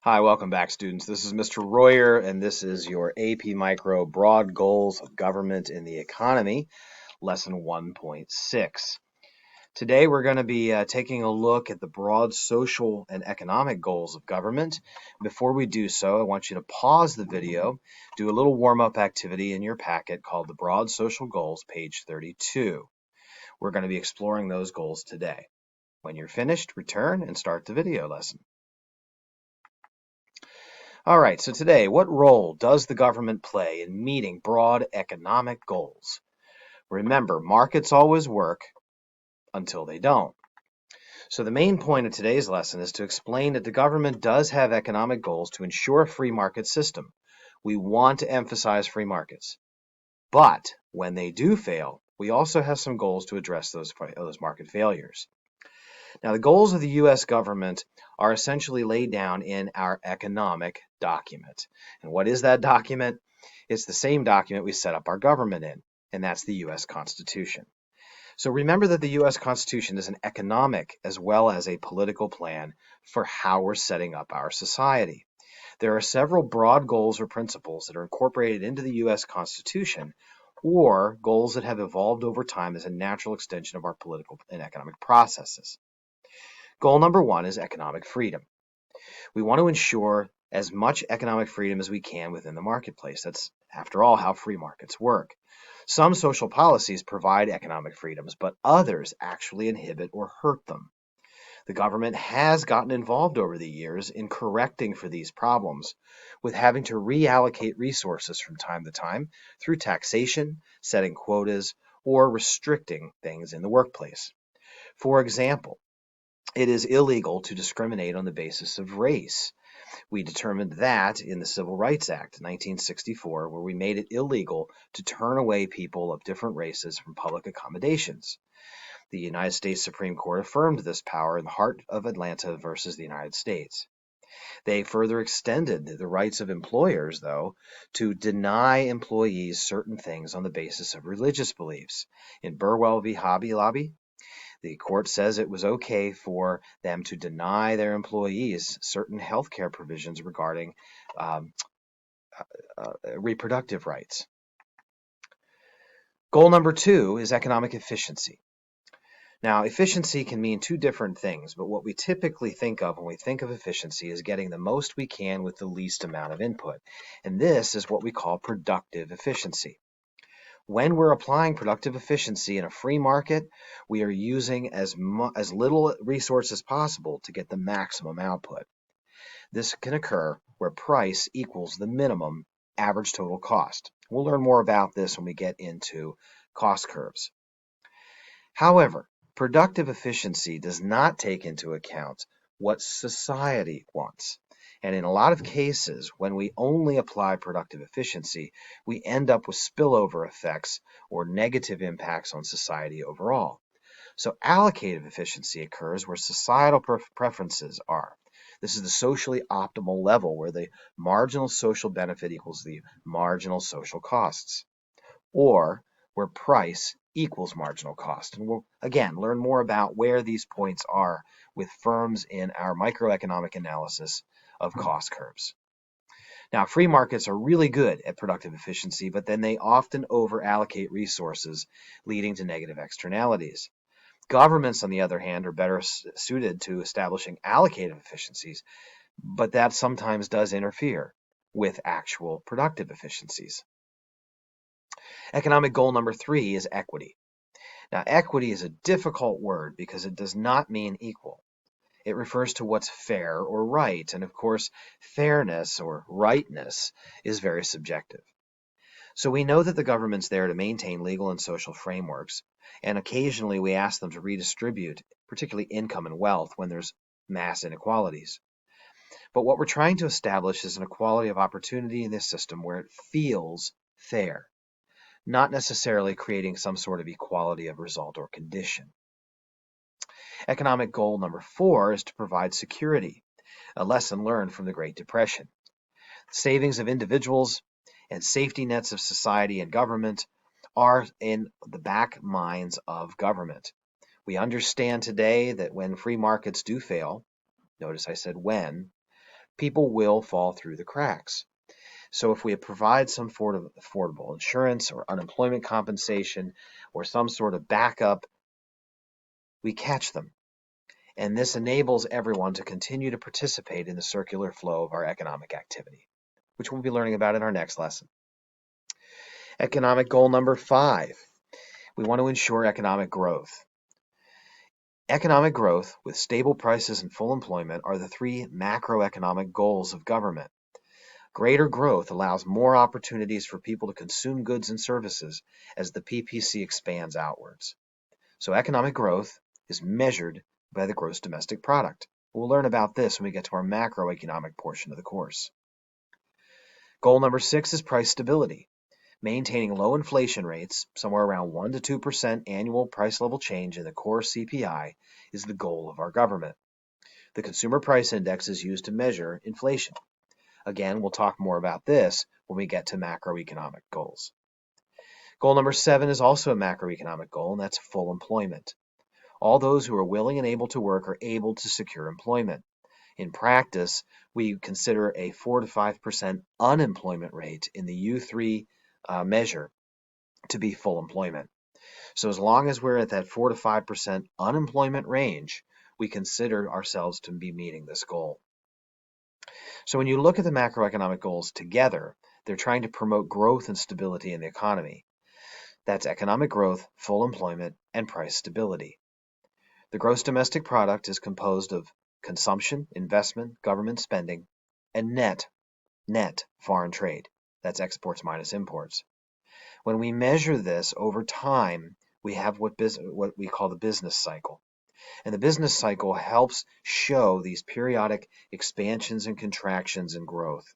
Hi, welcome back, students. This is Mr. Royer, and this is your AP Micro Broad Goals of Government in the Economy, Lesson 1.6. Today, we're going to be taking a look at the broad social and economic goals of government. Before we do so, I want you to pause the video, do a little warm-up activity in your packet called the Broad Social Goals, page 32. We're going to be exploring those goals today. When you're finished, return and start the video lesson. All right, so today, what role does the government play in meeting broad economic goals? Remember, markets always work until they don't. So the main point of today's lesson is to explain that the government does have economic goals to ensure a free market system. We want to emphasize free markets. But when they do fail, we also have some goals to address those market failures. Now, the goals of the U.S. government are essentially laid down in our economic document. And what is that document? It's the same document we set up our government in, and that's the U.S. Constitution. So remember that the U.S. Constitution is an economic as well as a political plan for how we're setting up our society. There are several broad goals or principles that are incorporated into the U.S. Constitution, or goals that have evolved over time as a natural extension of our political and economic processes. Goal number one is economic freedom. We want to ensure as much economic freedom as we can within the marketplace. That's, after all, how free markets work. Some social policies provide economic freedoms, but others actually inhibit or hurt them. The government has gotten involved over the years in correcting for these problems, with having to reallocate resources from time to time through taxation, setting quotas, or restricting things in the workplace. For example, it is illegal to discriminate on the basis of race. We determined that in the Civil Rights Act, 1964, where we made it illegal to turn away people of different races from public accommodations. The United States Supreme Court affirmed this power in the Heart of Atlanta versus the United States. They further extended the rights of employers, though, to deny employees certain things on the basis of religious beliefs. In Burwell v. Hobby Lobby, the court says it was okay for them to deny their employees certain health care provisions regarding um, reproductive rights. Goal number two is economic efficiency. Now, efficiency can mean two different things, but what we typically think of when we think of efficiency is getting the most we can with the least amount of input. And this is what we call productive efficiency. When we're applying productive efficiency in a free market, we are using as little resource as possible to get the maximum output. This can occur where price equals the minimum average total cost. We'll learn more about this when we get into cost curves. However, productive efficiency does not take into account what society wants. And in a lot of cases, when we only apply productive efficiency, we end up with spillover effects or negative impacts on society overall. So allocative efficiency occurs where societal preferences are. This is the socially optimal level where the marginal social benefit equals the marginal social costs, or where price equals marginal cost. And we'll, again, learn more about where these points are with firms in our microeconomic analysis of cost curves. Now, free markets are really good at productive efficiency, but then they often over-allocate resources, leading to negative externalities. Governments, on the other hand, are better suited to establishing allocative efficiencies, but that sometimes does interfere with actual productive efficiencies. Economic goal number three is equity. Now, equity is a difficult word because it does not mean equal. It refers to what's fair or right, and of course, fairness or rightness is very subjective. So we know that the government's there to maintain legal and social frameworks, and occasionally we ask them to redistribute, particularly income and wealth, when there's mass inequalities. But what we're trying to establish is an equality of opportunity in this system where it feels fair, not necessarily creating some sort of equality of result or condition. Economic goal number four is to provide security, a lesson learned from the Great Depression. Savings of individuals and safety nets of society and government are in the back minds of government. We understand today that when free markets do fail, notice I said when, people will fall through the cracks. So if we provide some sort of affordable insurance or unemployment compensation or some sort of backup, we catch them. And this enables everyone to continue to participate in the circular flow of our economic activity, which we'll be learning about in our next lesson. Economic goal number 5. We want to ensure economic growth. Economic growth with stable prices and full employment are the 3 macroeconomic goals of government. Greater growth allows more opportunities for people to consume goods and services as the PPC expands outwards. So economic growth is measured by the gross domestic product. We'll learn about this when we get to our macroeconomic portion of the course. Goal number 6 is price stability. Maintaining low inflation rates, somewhere around 1 to 2% annual price level change in the core CPI, is the goal of our government. The Consumer Price Index is used to measure inflation. Again, we'll talk more about this when we get to macroeconomic goals. Goal number 7 is also a macroeconomic goal, and that's full employment. All those who are willing and able to work are able to secure employment. In practice, we consider a 4 to 5% unemployment rate in the U3 measure to be full employment. So as long as we're at that 4 to 5% unemployment range, we consider ourselves to be meeting this goal. So when you look at the macroeconomic goals together, they're trying to promote growth and stability in the economy. That's economic growth, full employment, and price stability. The gross domestic product is composed of consumption, investment, government spending, and net foreign trade. That's exports minus imports. When we measure this over time, we have what we call the business cycle. And the business cycle helps show these periodic expansions and contractions and growth.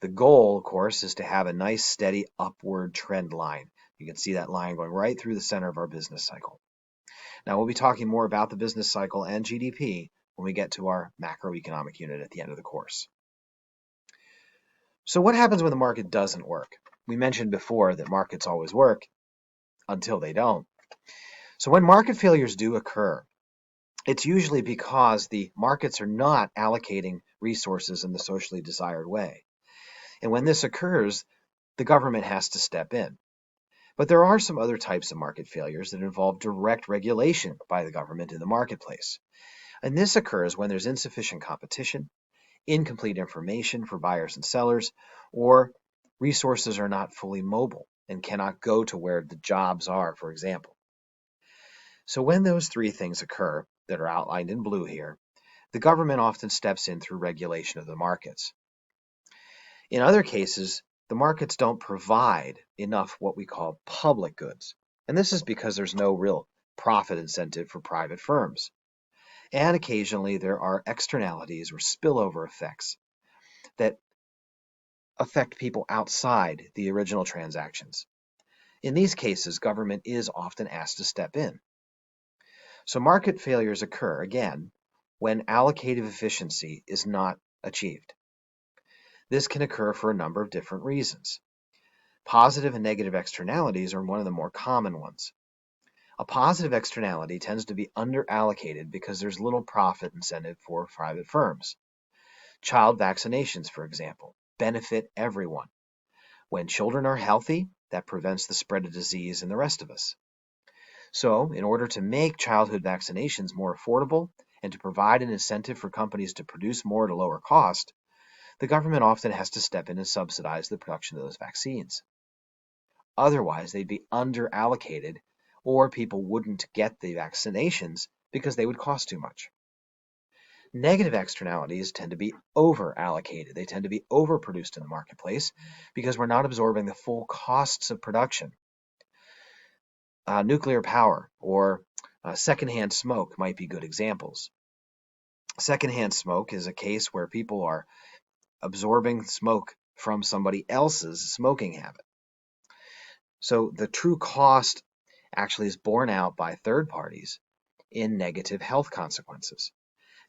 The goal, of course, is to have a nice steady upward trend line. You can see that line going right through the center of our business cycle. Now we'll be talking more about the business cycle and GDP when we get to our macroeconomic unit at the end of the course. So what happens when the market doesn't work? We mentioned before that markets always work until they don't. So when market failures do occur, it's usually because the markets are not allocating resources in the socially desired way. And when this occurs, the government has to step in. But there are some other types of market failures that involve direct regulation by the government in the marketplace. And this occurs when there's insufficient competition, incomplete information for buyers and sellers, or resources are not fully mobile and cannot go to where the jobs are, for example. So when those 3 things occur that are outlined in blue here, the government often steps in through regulation of the markets. In other cases, the markets don't provide enough what we call public goods. And this is because there's no real profit incentive for private firms. And occasionally there are externalities or spillover effects that affect people outside the original transactions. In these cases, government is often asked to step in. So market failures occur, again, when allocative efficiency is not achieved. This can occur for a number of different reasons. Positive and negative externalities are one of the more common ones. A positive externality tends to be underallocated because there's little profit incentive for private firms. Child vaccinations, for example, benefit everyone. When children are healthy, that prevents the spread of disease in the rest of us. So, in order to make childhood vaccinations more affordable and to provide an incentive for companies to produce more at a lower cost, the government often has to step in and subsidize the production of those vaccines. Otherwise, they'd be underallocated, or people wouldn't get the vaccinations because they would cost too much. Negative externalities tend to be over-allocated. They tend to be overproduced in the marketplace because we're not absorbing the full costs of production. Nuclear power or secondhand smoke might be good examples. Secondhand smoke is a case where people are absorbing smoke from somebody else's smoking habit. So the true cost actually is borne out by third parties in negative health consequences.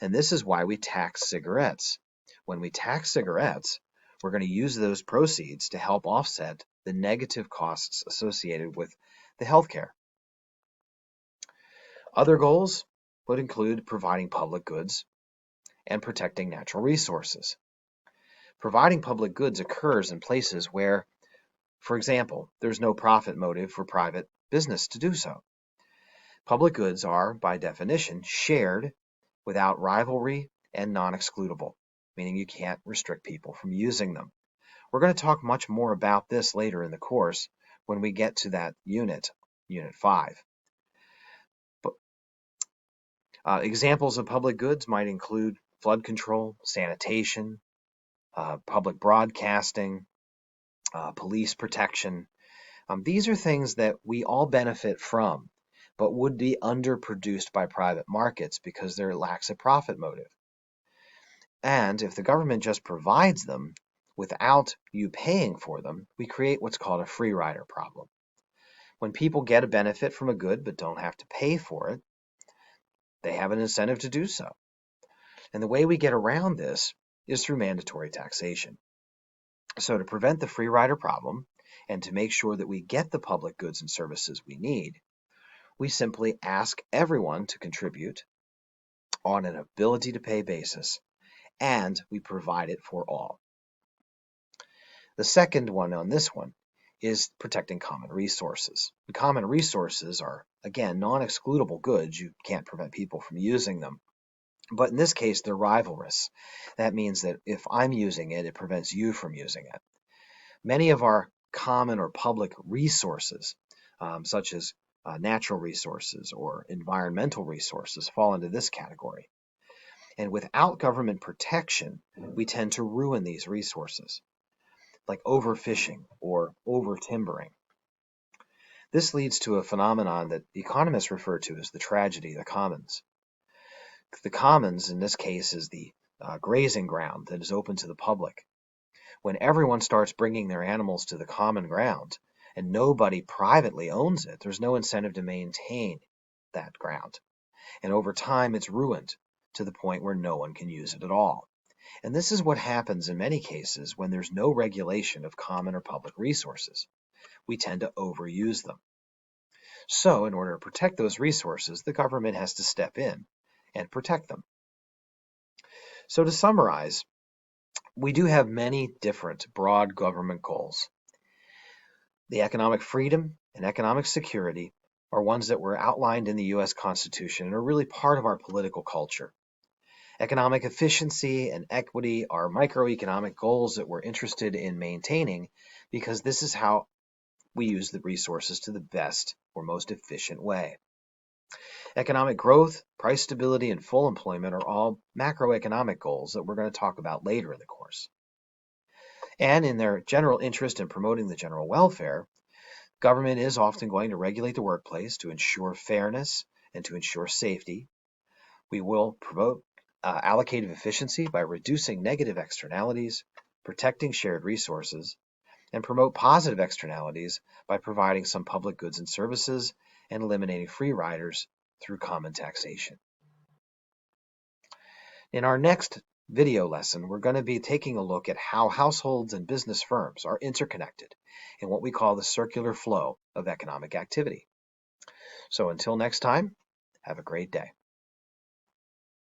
And this is why we tax cigarettes. When we tax cigarettes, we're going to use those proceeds to help offset the negative costs associated with the healthcare. Other goals would include providing public goods and protecting natural resources. Providing public goods occurs in places where, for example, there's no profit motive for private business to do so. Public goods are, by definition, shared without rivalry and non-excludable, meaning you can't restrict people from using them. We're going to talk much more about this later in the course when we get to that unit, Unit 5. Examples of public goods might include flood control, sanitation, public broadcasting, police protection. These are things that we all benefit from, but would be underproduced by private markets because there lacks a profit motive. And if the government just provides them without you paying for them, we create what's called a free rider problem. When people get a benefit from a good but don't have to pay for it, they have an incentive to do so. And the way we get around this is through mandatory taxation. So to prevent the free rider problem and to make sure that we get the public goods and services we need, we simply ask everyone to contribute on an ability to pay basis, and we provide it for all. The second one on this one is protecting common resources. The common resources are, again, non-excludable goods. You can't prevent people from using them. But in this case, they're rivalrous. That means that if I'm using it, it prevents you from using it. Many of our common or public resources, such as natural resources or environmental resources, fall into this category. And without government protection, we tend to ruin these resources, like overfishing or over-timbering. This leads to a phenomenon that economists refer to as the tragedy of the commons. The commons, in this case, is the grazing ground that is open to the public. When everyone starts bringing their animals to the common ground and nobody privately owns it, there's no incentive to maintain that ground. And over time, it's ruined to the point where no one can use it at all. And this is what happens in many cases when there's no regulation of common or public resources. We tend to overuse them. So in order to protect those resources, the government has to step in and protect them. So to summarize, we do have many different broad government goals. The economic freedom and economic security are ones that were outlined in the U.S. Constitution and are really part of our political culture. Economic efficiency and equity are microeconomic goals that we're interested in maintaining because this is how we use the resources to the best or most efficient way. Economic growth, price stability, and full employment are all macroeconomic goals that we're going to talk about later in the course. And in their general interest in promoting the general welfare, government is often going to regulate the workplace to ensure fairness and to ensure safety. We will promote allocative efficiency by reducing negative externalities, protecting shared resources, and promote positive externalities by providing some public goods and services and eliminating free riders through common taxation. In our next video lesson, we're going to be taking a look at how households and business firms are interconnected in what we call the circular flow of economic activity. So until next time, have a great day.